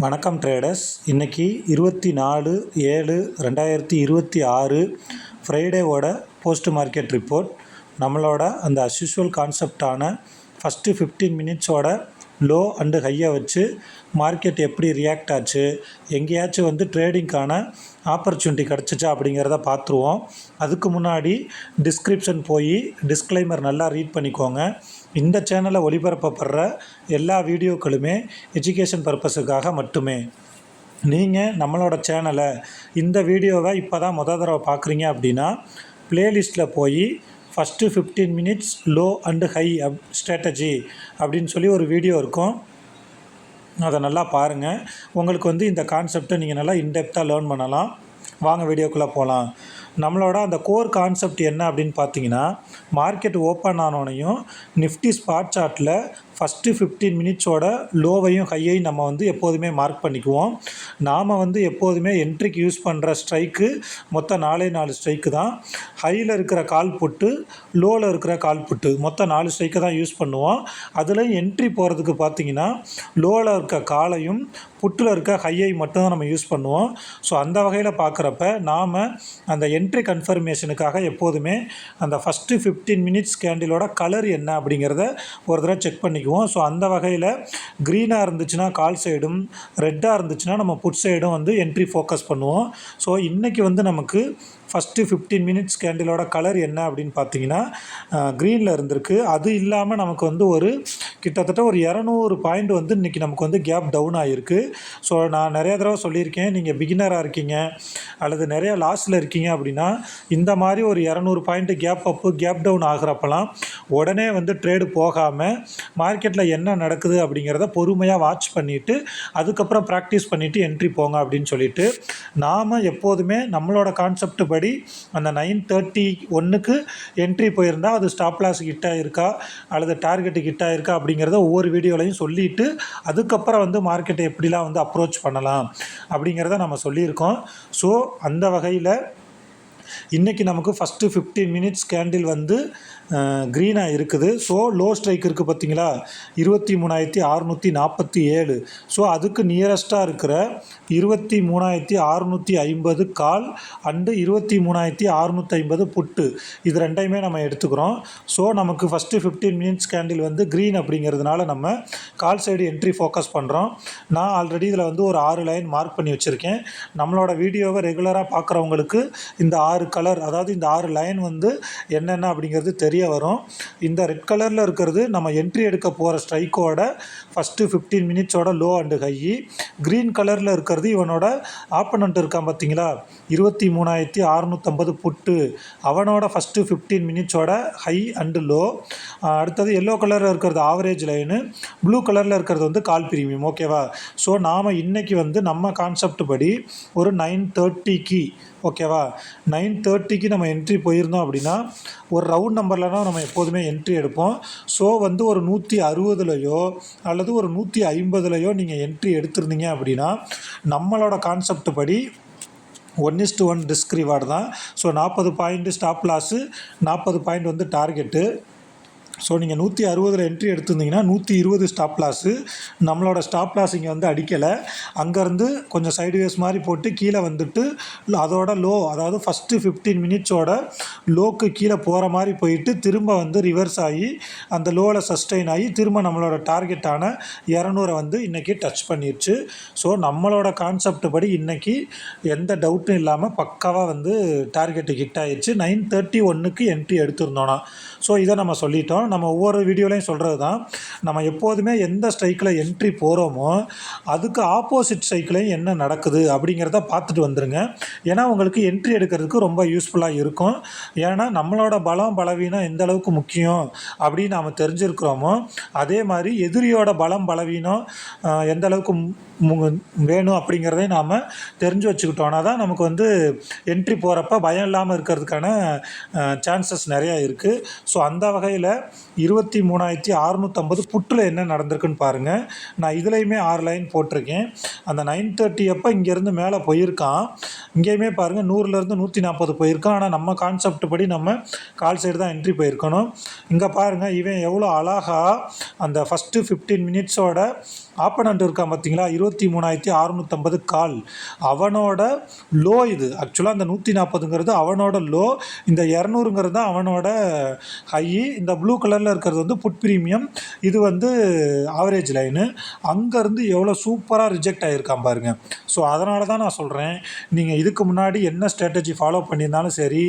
வணக்கம் ட்ரேடர்ஸ். இன்றைக்கி 24/7/2026 ஃப்ரைடேவோட post market report. நம்மளோட அந்த அஸ்யூஷுவல் கான்செப்டான ஃபஸ்ட்டு 15 மினிட்ஸோட லோ அண்டு ஹையை வச்சு மார்க்கெட் எப்படி ரியாக்ட் ஆச்சு, எங்கேயாச்சும் ட்ரேடிங்க்கான ஆப்பர்ச்சுனிட்டி கிடச்சிச்சா அப்படிங்கிறத பார்த்துருவோம். அதுக்கு முன்னாடி டிஸ்கிரிப்ஷன் போய் டிஸ்க்ளைமர் நல்லா ரீட் பண்ணிக்கோங்க. இந்த சேனலில் ஒளிபரப்பப்படுற எல்லா வீடியோக்களுமே எஜுகேஷன் பர்பஸுக்காக மட்டுமே. நீங்கள் நம்மளோட சேனலை இந்த வீடியோவை இப்போ தான் தடவை பார்க்குறீங்க அப்படின்னா ப்ளேலிஸ்ட்டில் போய் first 15 minutes low and high strategy அப்படின்னு சொல்லி ஒரு வீடியோ இருக்கும். அதை நல்லா பாருங்கள். உங்களுக்கு இந்த கான்செப்டை நீங்கள் நல்லா இன்டெப்த்தாக லேர்ன் பண்ணலாம். வாங்க வீடியோக்குள்ளே போகலாம். நம்மளோட அந்த கோர் கான்செப்ட் என்ன அப்படின்னு பார்த்தீங்கன்னா, மார்க்கெட் ஓப்பன் ஆனோனையும் நிஃப்டி ஸ்பாட் சார்ட்டில் ஃபஸ்ட்டு 15 மினிட்ஸோட லோவையும் ஹையையும் நம்ம எப்போதுமே மார்க் பண்ணிக்குவோம். நாம் எப்போதுமே என்ட்ரிக்கு யூஸ் பண்ணுற ஸ்ட்ரைக்கு மொத்தம் 4 ஸ்ட்ரைக்கு தான். ஹையில் இருக்கிற கால் புட்டு, லோவில் இருக்கிற கால் புட்டு, மொத்தம் 4 ஸ்ட்ரைக்கை தான் யூஸ் பண்ணுவோம். அதில் என்ட்ரி போகிறதுக்கு பார்த்தீங்கன்னா லோவில் இருக்க காலையும் புட்டில் இருக்க ஹையை மட்டும் தான் நம்ம யூஸ் பண்ணுவோம். ஸோ அந்த வகையில் பார்க்குறப்ப நாம் அந்த என்ட்ரி கன்ஃபர்மேஷனுக்காக எப்போதுமே அந்த ஃபஸ்ட்டு 15 மினிட்ஸ் கேண்டிலோட கலர் என்ன அப்படிங்கிறத ஒரு தடவை செக் பண்ணிக்குவோம். ஸோ அந்த வகையில் க்ரீனாக இருந்துச்சுன்னா கால் சைடும், ரெட்டாக இருந்துச்சுன்னா நம்ம புட் சைடும் என்ட்ரி ஃபோக்கஸ் பண்ணுவோம். ஸோ இன்றைக்கி நமக்கு ஃபஸ்ட்டு 15 மினிட்ஸ் கேண்டிலோட கலர் என்ன அப்படின்னு பார்த்தீங்கன்னா க்ரீனில் இருந்திருக்கு. அது இல்லாமல் நமக்கு ஒரு கிட்டத்தட்ட ஒரு 200 பாயிண்ட் இன்றைக்கி நமக்கு கேப் டவுன் ஆகிருக்கு. ஸோ நான் நிறைய தடவை சொல்லியிருக்கேன், நீங்கள் பிகினராக இருக்கீங்க அல்லது நிறைய லாஸில் இருக்கீங்க அப்படின்னா இந்த மாதிரி ஒரு 200 point gap up gap down ஆகிறப்பெல்லாம் உடனே ட்ரேடு போகாமல் மார்க்கெட்டில் என்ன நடக்குது அப்படிங்கிறத பொறுமையாக வாட்ச் பண்ணிவிட்டு அதுக்கப்புறம் ப்ராக்டிஸ் பண்ணிவிட்டு என்ட்ரி போங்க அப்படின்னு சொல்லிட்டு, நாம் எப்போதுமே நம்மளோட கான்செப்ட் படி அந்த 9:31க்கு என்ட்ரி போயிருந்தால் அது ஸ்டாப் லாஸ் ஹிட் ஆகிருக்கா அல்லது டார்கெட்டு ஹிட் ஆகிருக்கா அப்படிங்கிறத ஒவ்வொரு வீடியோலையும் சொல்லிவிட்டு அதுக்கப்புறம் மார்க்கெட்டை எப்படிலாம் அப்ரோச் பண்ணலாம் அப்படிங்கிறத நம்ம சொல்லியிருக்கோம். ஸோ அந்த வகையில் இன்றைக்கி நமக்கு ஃபஸ்ட்டு 15 மினிட்ஸ் கேண்டில் க்ரீனாக இருக்குது. ஸோ லோ ஸ்ட்ரைக் இருக்குது பார்த்தீங்களா, 23,647. ஸோ அதுக்கு நியரஸ்ட்டாக இருக்கிற 23,650 கால் அண்டு 23,650 புட்டு, இது ரெண்டையுமே நம்ம எடுத்துக்கிறோம். ஸோ நமக்கு ஃபஸ்ட்டு 15 மினிட்ஸ் கேண்டில் க்ரீன் அப்படிங்கிறதுனால நம்ம கால் சைடு என்ட்ரி ஃபோக்கஸ் பண்ணுறோம். நான் ஆல்ரெடி இதில் ஒரு 6 லைன் மார்க் பண்ணி வச்சுருக்கேன். நம்மளோட வீடியோவை ரெகுலராக பார்க்குறவங்களுக்கு இந்த 6 கலர், அதாவது இந்த 6 லைன் என்னென்ன அப்படிங்கிறது தெரிய வரும். இந்த ரெட் கலரில் இருக்கிறது நம்ம என்ட்ரி எடுக்க போகிற ஸ்ட்ரைக்கோட ஃபஸ்ட்டு 15 மினிட்ஸோட லோ அண்டு ஹை. க்ரீன் கலரில் இருக்கிறது இவனோட ஆப்பனண்ட் இருக்கான் பார்த்தீங்களா, 23,650 புட்டு, அவனோட ஃபஸ்ட்டு 15 மினிட்ஸோட ஹை அண்டு லோ. அடுத்தது எல்லோ கலரில் இருக்கிறது ஆவரேஜ் லைனு, ப்ளூ கலரில் இருக்கிறது கால் ப்ரீமியம். ஓகேவா? ஸோ நாம் இன்றைக்கி நம்ம கான்செப்ட் படி ஒரு 9:30க்கு, ஓகேவா, 9:30க்கு நம்ம என்ட்ரி போயிருந்தோம் அப்படின்னா ஒரு ரவுண்ட் நம்பர்லனா நம்ம எப்போதுமே என்ட்ரி எடுப்போம். ஸோ ஒரு 160லையோ அல்லது ஒரு 150லையோ நீங்கள் என்ட்ரி எடுத்திருந்தீங்க அப்படின்னா நம்மளோட கான்செப்ட் படி 1:1 ரிஸ்க் ரிவார்டு தான். So 40 point stop loss, 40 point target. So நீங்கள் 160ல் என்ட்ரி எடுத்திருந்தீங்கன்னா 120 ஸ்டாப் லாஸு. நம்மளோட ஸ்டாப் லாஸ் இங்கே அடிக்கலை, அங்கேருந்து கொஞ்சம் சைடுவேஸ் மாதிரி போட்டு கீழே அதோட லோ, அதாவது ஃபஸ்ட்டு 15 மினிட்ஸோட லோக்கு கீழே போகிற மாதிரி போயிட்டு திரும்ப ரிவர்ஸ் ஆகி அந்த லோவில் சஸ்டெயின் ஆகி திரும்ப நம்மளோட டார்கெட்டான 200 இன்றைக்கி டச் பண்ணிடுச்சு. ஸோ நம்மளோட கான்செப்ட் படி இன்றைக்கி எந்த டவுட்டும் இல்லாமல் பக்காவாக டார்கெட்டு ஹிட் ஆகிடுச்சு. 9:31க்கு என்ட்ரி எடுத்திருந்தோன்னா. ஸோ இதை நம்ம சொல்லிட்டோம். நம்ம ஒவ்வொரு வீடியோலையும் சொல்கிறது தான், நம்ம எப்போதுமே எந்த ஸ்ட்ரைக்கில் என்ட்ரி போகிறோமோ அதுக்கு ஆப்போசிட் ஸ்ட்ரைக்லையும் என்ன நடக்குது அப்படிங்கிறத பார்த்துட்டு வந்துடுங்க. ஏன்னா உங்களுக்கு என்ட்ரி எடுக்கிறதுக்கு ரொம்ப யூஸ்ஃபுல்லாக இருக்கும். ஏன்னா நம்மளோட பலம் பலவீனம் எந்த அளவுக்கு முக்கியம் அப்படின்னு நாம் தெரிஞ்சிருக்கிறோமோ அதே மாதிரி எதிரியோட பலம் பலவீனம் எந்த அளவுக்கு வேணும் அப்படிங்கிறதையும் நாம் தெரிஞ்சு வச்சுக்கிட்டோன்னா தான் நமக்கு என்ட்ரி போகிறப்ப பயம் இல்லாமல் இருக்கிறதுக்கான சான்சஸ் நிறையா இருக்குது. ஸோ அந்த வகையில் 23,650 புட்டில் என்ன நடந்திருக்குன்னு பாருங்கள். நான் இதுலேயுமே 6 லைன் போட்டிருக்கேன். அந்த 9:30 அப்போ இங்கேருந்து மேலே போயிருக்கான். இங்கேயுமே பாருங்கள் 100லேருந்து 140 போயிருக்கான். ஆனால் நம்ம கான்செப்ட் படி நம்ம கால் சைடு தான் என்ட்ரி போயிருக்கணும். இங்கே பாருங்கள் இவன் எவ்வளோ அழகாக அந்த ஃபஸ்ட்டு 15 மினிட்ஸோட ஆப்பனண்ட் இருக்கான் பார்த்தீங்களா, 23,650 கால். அவனோட லோ இது. ஆக்சுவலாக அந்த 140ங்கிறது அவனோட லோ, இந்த 200ங்கிறது தான் அவனோட ஹை. இந்த ப்ளூ கலரில் இருக்கிறது வந்து புட் ப்ரீமியம், இது வந்து ஆவரேஜ் லைனு. அங்கேருந்து எவ்வளோ சூப்பராக ரிஜெக்ட் ஆகியிருக்கான் பாருங்கள். ஸோ அதனால தான் நான் சொல்கிறேன், நீங்கள் இதுக்கு முன்னாடி என்ன ஸ்ட்ராட்டஜி ஃபாலோ பண்ணியிருந்தாலும் சரி,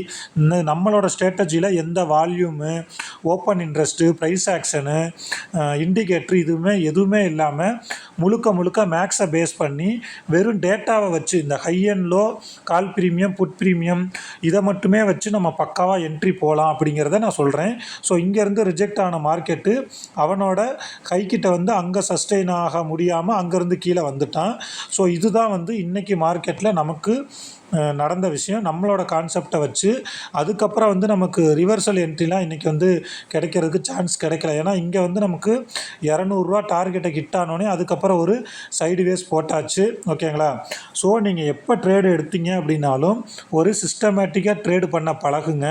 நம்மளோட ஸ்ட்ராட்டஜியில் எந்த volume, open interest, price action, indicator எதுவுமே இல்லாமல் முழுக்க மேக்ஸை பேஸ் பண்ணி வெறும் டேட்டாவை வச்சு இந்த high and low, call premium, put premium இதை மட்டுமே வச்சு நம்ம பக்காவாக என்ட்ரி போகலாம் அப்படிங்கிறத நான் சொல்கிறேன். ஸோ இங்கேருந்து ரிஜெக்ட் ஆன மார்க்கெட்டு அவனோட கைக்கிட்ட வந்து அங்கே சஸ்டெயின் ஆக முடியாமல் அங்கேருந்து கீழே வந்துட்டான். ஸோ இதுதான் வந்து இன்றைக்கி மார்க்கெட்டில் நமக்கு நடந்த விஷயம். நம்மளோட கான்செப்டை வச்சு அதுக்கப்புறம் வந்து நமக்கு ரிவர்சல் என்ட்ரிலாம் இன்றைக்கி வந்து கிடைக்கிறதுக்கு சான்ஸ் கிடைக்கல. ஏன்னா இங்கே வந்து நமக்கு 200 டார்கெட்டை ஹிட் ஆனோடனே அதுக்கப்புறம் ஒரு சைடு வேஸ் போட்டாச்சு. ஓகேங்களா? ஸோ நீங்கள் எப்போ ட்ரேடு எடுத்தீங்க அப்படின்னாலும் ஒரு சிஸ்டமேட்டிக்காக ட்ரேடு பண்ண பழகுங்க.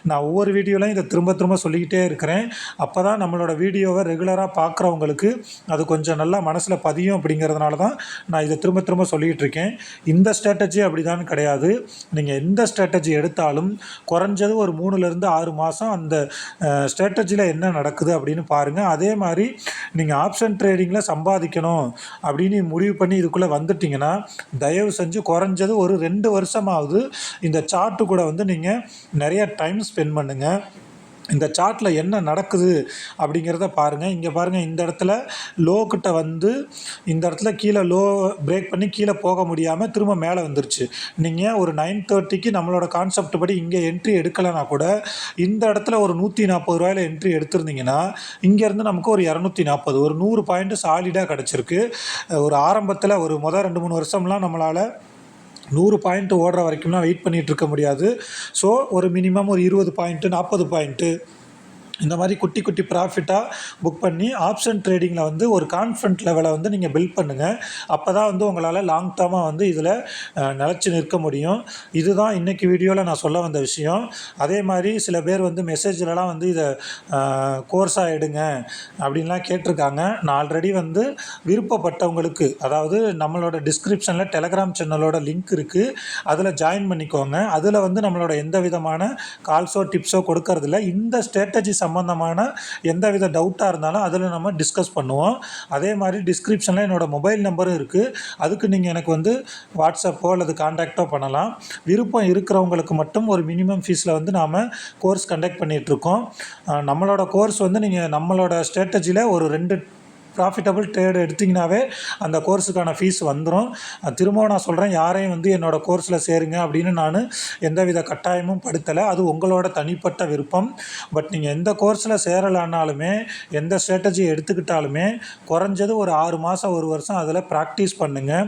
நான் ஒவ்வொரு வீடியோலையும் இதை திரும்ப சொல்லிக்கிட்டே இருக்கிறேன். அப்போ தான் நம்மளோட வீடியோவை ரெகுலராக பார்க்குறவங்களுக்கு அது கொஞ்சம் நல்லா மனசில் பதியும். அப்படிங்கிறதுனால தான் நான் இதை திரும்ப சொல்லிகிட்டு இருக்கேன். இந்த ஸ்ட்ராட்டஜி அப்படி தான் கிடையாது. நீங்கள் எந்த ஸ்ட்ராட்டஜி எடுத்தாலும் குறைஞ்சது ஒரு 3லேருந்து 6 மாதம் அந்த ஸ்ட்ராட்டஜியில் என்ன நடக்குது அப்படின்னு பாருங்கள். அதே மாதிரி நீங்கள் ஆப்ஷன் ட்ரேடிங்கில் சம்பாதிக்கணும் அப்படின்னு முடிவு பண்ணி இதுக்குள்ளே வந்துட்டிங்கன்னா தயவு செஞ்சு குறைஞ்சது ஒரு 2 வருஷமாவது இந்த சார்ட்டு கூட வந்து நீங்கள் நிறைய டைம் ஸ்பெண்ட் பண்ணுங்கள். இந்த சார்ட்டில் என்ன நடக்குது அப்படிங்கிறத பாருங்கள். இங்கே பாருங்கள், இந்த இடத்துல லோ கிட்ட வந்து இந்த இடத்துல கீழே லோ பிரேக் பண்ணி கீழே போக முடியாமல் திரும்ப மேலே வந்துருச்சு. நீங்கள் ஒரு 9:30க்கு நம்மளோட கான்செப்ட் படி இங்கே என்ட்ரி எடுக்கலைன்னா கூட இந்த இடத்துல ஒரு 140 ரூபாயில் என்ட்ரி எடுத்திருந்தீங்கன்னா இங்கேருந்து நமக்கு ஒரு 240, ஒரு 100 பாயிண்ட் சாலிடாக கிடச்சிருக்கு. ஒரு ஆரம்பத்தில் ஒரு முதல் 2-3 வருஷம்லாம் நம்மளால் 100 பாயிண்ட் ஓடுற வரைக்கும்லாம் வெயிட் பண்ணிகிட்டு இருக்க முடியாது. ஸோ ஒரு மினிமம் ஒரு 20 பாயிண்ட்டு, 40 பாயிண்ட்டு இந்த மாதிரி குட்டி ப்ராஃபிட்டாக புக் பண்ணி ஆப்ஷன் ட்ரேடிங்கில் வந்து ஒரு கான்ஃபிடென்ட் லெவலை வந்து நீங்கள் பில்ட் பண்ணுங்கள். அப்போ தான் வந்து உங்களால் லாங் டேர்மாக வந்து இதில் நிலச்சி நிற்க முடியும். இதுதான் இன்றைக்கி வீடியோவில் நான் சொல்ல வந்த விஷயம். அதே மாதிரி சில பேர் வந்து மெசேஜ்லலாம் வந்து இதை கோர்ஸாக எடுங்க அப்படின்லாம் கேட்டிருக்காங்க. நான் ஆல்ரெடி வந்து விருப்பப்பட்டவங்களுக்கு, அதாவது நம்மளோட டிஸ்கிரிப்ஷனில் டெலகிராம் சேனலோட லிங்க் இருக்குது, அதில் ஜாயின் பண்ணிக்கோங்க. அதில் வந்து நம்மளோட எந்த விதமான கால்ஸோ டிப்ஸோ கொடுக்கறதில்ல. இந்த ஸ்ட்ராட்டஜி சம்பந்தமான எந்த வித டவுட்டாக இருந்தாலும் அதில் நம்ம டிஸ்கஸ் பண்ணுவோம். அதே மாதிரி டிஸ்கிரிப்ஷனில் என்னோடய மொபைல் நம்பரும் இருக்குது. அதுக்கு நீங்கள் எனக்கு வந்து வாட்ஸ்அப்போ அல்லது கான்டாக்டோ பண்ணலாம். விருப்பம் இருக்கிறவங்களுக்கு மட்டும் ஒரு மினிமம் ஃபீஸில் வந்து நாம் கோர்ஸ் கண்டக்ட் பண்ணிகிட்ருக்கோம். நம்மளோட கோர்ஸ் வந்து நீங்கள் நம்மளோட ஸ்ட்ராட்டஜியில் ஒரு 2 ப்ராஃபிட்டபிள் ட்ரேடு எடுத்திங்கனாவே அந்த கோர்ஸுக்கான ஃபீஸ் வந்துடும். திரும்பவும் நான் சொல்கிறேன், யாரையும் வந்து என்னோடய கோர்ஸில் சேருங்க அப்படின்னு நான் எந்தவித கட்டாயமும் படுத்தலை. அது உங்களோட தனிப்பட்ட விருப்பம். பட் நீங்கள் எந்த கோர்ஸில் சேரலான்னாலுமே, எந்த ஸ்ட்ராட்டஜி எடுத்துக்கிட்டாலுமே குறைஞ்சது ஒரு 6 மாதம் 1 வருஷம் அதில் ப்ராக்டிஸ் பண்ணுங்கள்.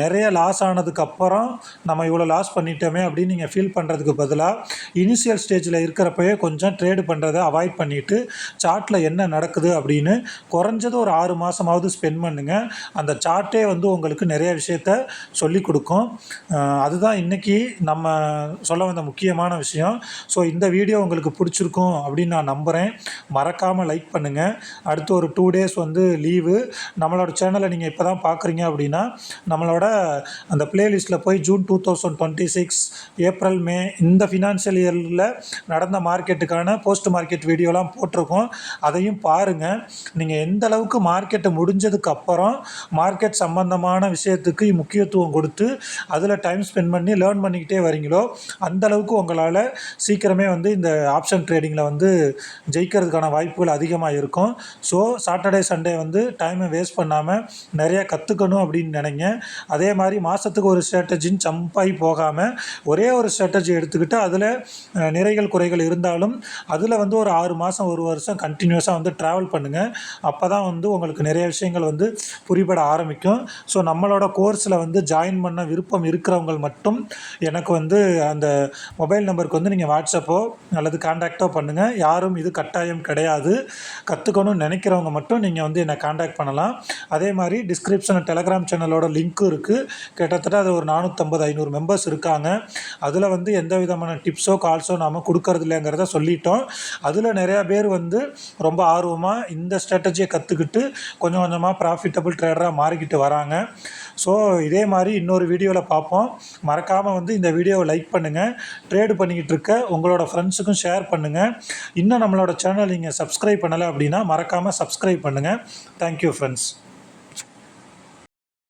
நிறைய லாஸ் ஆனதுக்கப்புறம் நம்ம இவ்வளோ லாஸ் பண்ணிட்டோமே அப்படின்னு நீங்கள் ஃபீல் பண்ணுறதுக்கு பதிலாக இனிஷியல் ஸ்டேஜில் இருக்கிறப்பவே கொஞ்சம் ட்ரேடு பண்ணுறதை அவாய்ட் பண்ணிவிட்டு சார்ட்டில் என்ன நடக்குது அப்படின்னு குறைஞ்சது ஒரு 6 மாதமாவது ஸ்பெண்ட் பண்ணுங்கள். அந்த சார்ட்டே வந்து உங்களுக்கு நிறைய விஷயத்த சொல்லிக் கொடுக்கும். அதுதான் இன்றைக்கி நம்ம சொல்ல வந்த முக்கியமான விஷயம். ஸோ இந்த வீடியோ உங்களுக்கு பிடிச்சிருக்கும் அப்படின்னு நான் நம்புகிறேன். மறக்காமல் லைக் பண்ணுங்கள். அடுத்து ஒரு 2 டேஸ் வந்து லீவு. நம்மளோட சேனலை நீங்கள் இப்போ தான் பார்க்குறீங்க அப்படின்னா நம்மளோட அந்த ப்ளேலிஸ்ட்டில் போய் ஜூன் 2026, ஏப்ரல், மே இந்த ஃபினான்ஷியல் இயரில் நடந்த மார்க்கெட்டுக்கான போஸ்ட் மார்க்கெட் வீடியோலாம் போட்டிருக்கோம். அதையும் பாருங்கள். நீங்கள் எந்த அளவுக்கு மார்க்கெட்டை முடிஞ்சதுக்கு அப்புறம் மார்க்கெட் சம்பந்தமான விஷயத்துக்கு முக்கியத்துவம் கொடுத்து அதில் டைம் ஸ்பெண்ட் பண்ணி லேர்ன் பண்ணிக்கிட்டே வரீங்களோ அந்தளவுக்கு உங்களால் சீக்கிரமே வந்து இந்த ஆப்ஷன் ட்ரேடிங்கில் வந்து ஜெயிக்கிறதுக்கான வாய்ப்புகள் அதிகமாக இருக்கும். ஸோ சாட்டர்டே சண்டே வந்து டைமை வேஸ்ட் பண்ணாமல் நிறையா கற்றுக்கணும் அப்படின்னு நினைங்க. அதே மாதிரி மாதத்துக்கு ஒரு ஸ்ட்ராட்டஜின்னு சம்பாகி போகாமல் ஒரே ஒரு ஸ்ட்ராட்டஜி எடுத்துக்கிட்டு அதில் நிறைகள் குறைகள் இருந்தாலும் அதில் வந்து ஒரு 6 மாதம் 1 வருஷம் கண்டினியூஸாக வந்து ட்ராவல் பண்ணுங்கள். அப்போ தான் வந்து உங்களுக்கு நிறைய விஷயங்கள் வந்து புரிபட ஆரம்பிக்கும். ஸோ நம்மளோட கோர்ஸில் வந்து ஜாயின் பண்ண விருப்பம் இருக்கிறவங்க மட்டும் எனக்கு வந்து அந்த மொபைல் நம்பருக்கு வந்து நீங்கள் வாட்ஸ்அப்போ அல்லது கான்டாக்டோ பண்ணுங்கள். யாரும் இது கட்டாயம் கிடையாது. கற்றுக்கணும்னு நினைக்கிறவங்க மட்டும் நீங்கள் வந்து என்னை கான்டாக்ட் பண்ணலாம். அதே மாதிரி டிஸ்கிரிப்ஷனில் டெலகிராம் சேனலோட லிங்க்கும் இருக்குது. கிட்டத்தட்ட அது ஒரு 450-500 மெம்பர்ஸ் இருக்காங்க. அதில் வந்து எந்த விதமான டிப்ஸோ கால்ஸோ நாம் கொடுக்கறது இல்லைங்கிறத சொல்லிட்டோம். அதில் நிறையா பேர் வந்து ரொம்ப ஆர்வமாக இந்த ஸ்ட்ராட்டஜியை கற்றுக்கிட்டு கொஞ்சம் கொஞ்சமாக ப்ராஃபிட்டபிள் ட்ரேடராக மாறிக்கிட்டு வராங்க. ஸோ இதே மாதிரி இன்னொரு வீடியோவில் பார்ப்போம். மறக்காமல் வந்து இந்த வீடியோவை லைக் பண்ணுங்கள். ட்ரேடு பண்ணிக்கிட்டு இருக்க உங்களோட ஃப்ரெண்ட்ஸுக்கும் ஷேர் பண்ணுங்கள். இன்னும் நம்மளோட சேனல் நீங்கள் சப்ஸ்கிரைப் பண்ணலை அப்படின்னா மறக்காமல் சப்ஸ்கிரைப் பண்ணுங்கள். Thank you friends.